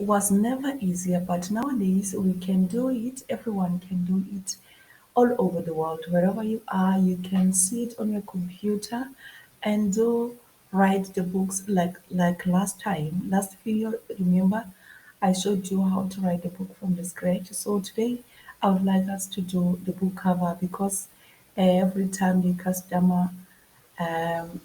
was never easier, but nowadays we can do it. Everyone can do it all over the world. Wherever you are, you can see it on your computer and do write the books like last time. Last video, remember I showed you how to write the book from the scratch. So today I would like us to do the book cover because every time the customer um,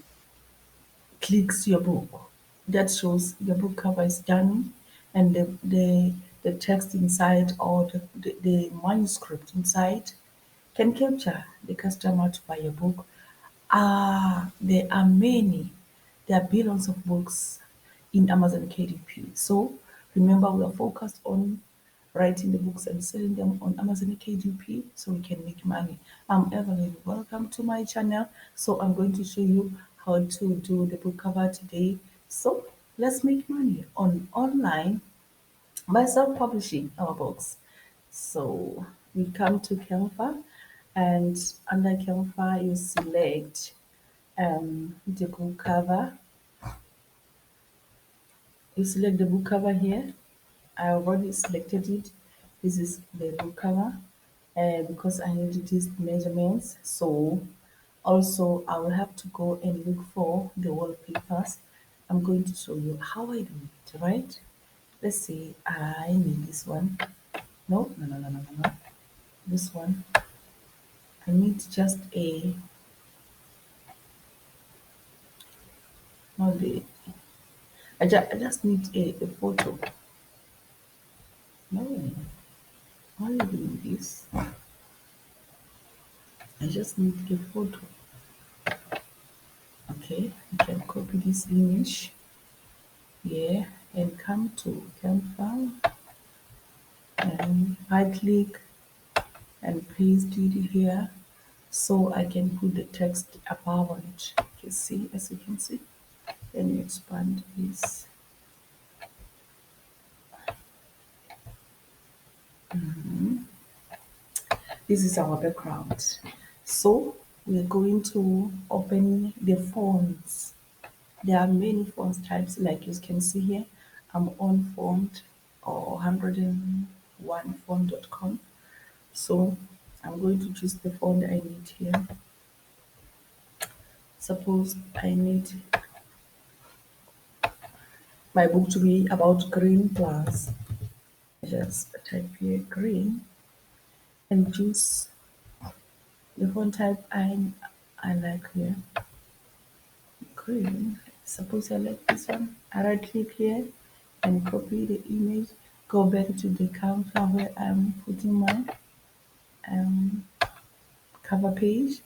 clicks your book. That shows the book cover is done and the text inside or the manuscript inside can capture the customer to buy your book. There are many, there are billions of books in Amazon KDP. So remember, we are focused on writing the books and selling them on Amazon KDP so we can make money. I'm Evelyn. Welcome to my channel. So I'm going to show you how to do the book cover today. So let's make money on online by self-publishing our books. So we come to Canva, and under Canva you select the book cover. You select the book cover here. I already selected it. This is the book cover because I need these measurements. So also I will have to go and look for the wallpapers. I'm going to show you how I do it, right? Let's see, I need this one. No, no, no, no, no, no, no. This one. I need just a, not the, I just need a photo. No, why are you doing this? I just need a photo. Okay, I can copy this image here and come to Canva and right click and paste it here so I can put the text above it. You see, as you can see, then you expand this. This is our background. So we're going to open the fonts. There are many font types like you can see here. I'm on font or 101font.com. So I'm going to choose the font I need here. Suppose I need my book to be about green plants. Just type here green and choose the font type I like here. Green. Suppose I like this one. I right click here and copy the image. Go back to the counter where I'm putting my um, cover page.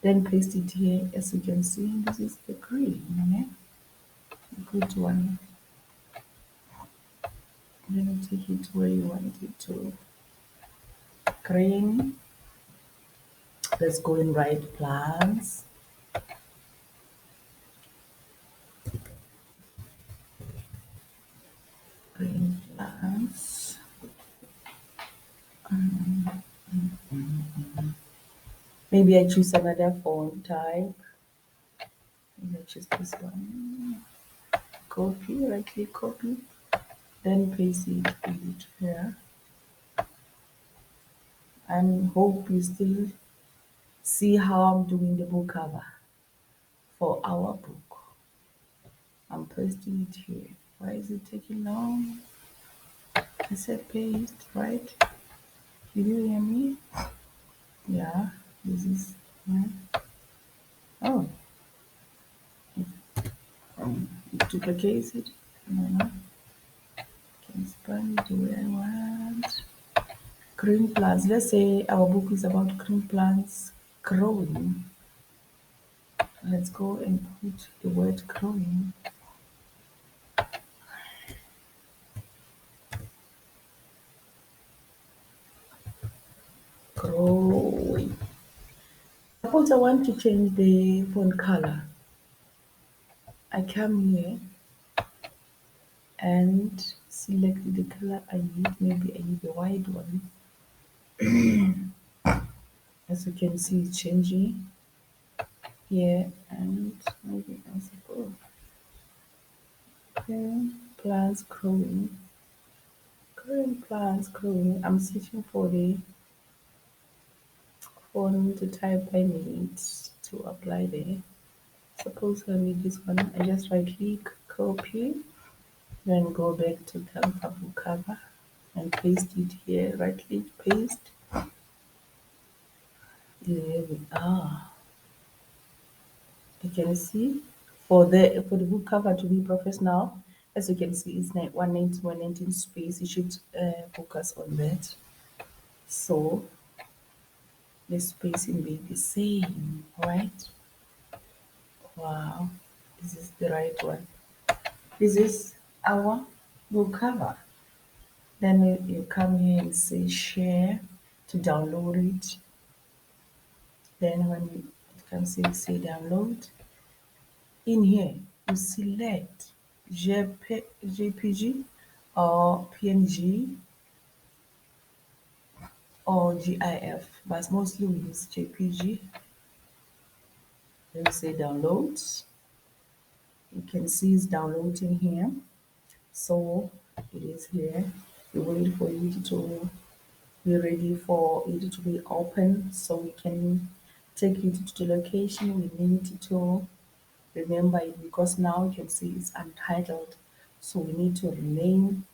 Then paste it here. As you can see, this is the green. Okay? Good one. Then take it where you want it to. Green. Let's go and write plants. Green plants. Maybe I choose another font type. Maybe I choose this one. Copy, right click, copy, then paste it here. And hope you still see how I'm doing the book cover for our book. I'm pasting it here. Why is it taking long? I said paste, right? Did you hear me? Yeah, this is, yeah. Oh, it duplicates it. No, can expand it the way I want. Green plants. Let's say our book is about green plants growing. Let's go and put the word growing. Growing. Suppose I want to change the font color. I come here and select the color I need. Maybe I need a white one. As you can see, it's changing here, and maybe I suppose okay, plants growing. Current plans growing. I'm searching for the phone to type I need to apply there. Suppose I need this one. I just right click, copy, then go back to Canva book cover and paste it here. Right click, paste. There we are. You can see for the book cover to be professional, as you can see, it's 119, 119 space. You should focus on that. So the spacing be the same, right? Wow, this is the right one. This is our book cover. Then you come here and say share to download it. Then when you can say download, in here you select JPG or PNG or GIF, but mostly we use JPG. Then we say download. You can see it's downloading here. So it is here. We wait for it to be ready for it to be open so we can take it to the location we need to remember it, because now you can see it's untitled. So we need to rename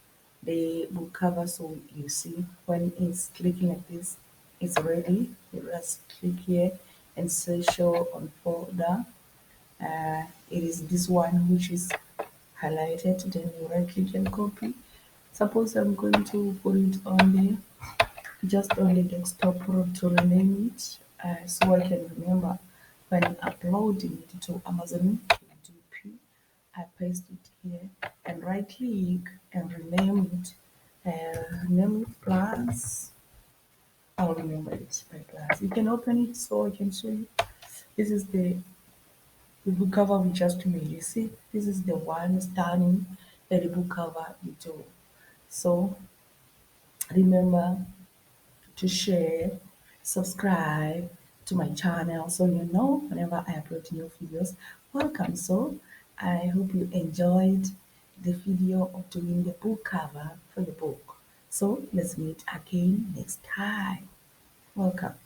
the book cover so you see when it's clicking like this, it's ready. You just click here and say show on folder. It is this one which is highlighted, then you right click and copy. Suppose I'm going to put it on the just on the desktop to rename it, so I can remember when uploading it to Amazon KDP. I paste it here and right click and rename it. Rename it plans. I'll remember it by plans. You can open it so I can show you. This is the book cover we just made. You see, this is the one stunning the book cover we do. So remember to share, subscribe to my channel so you know whenever I upload new videos. Welcome. So I hope you enjoyed the video of doing the book cover for the book. So let's meet again next time. Welcome.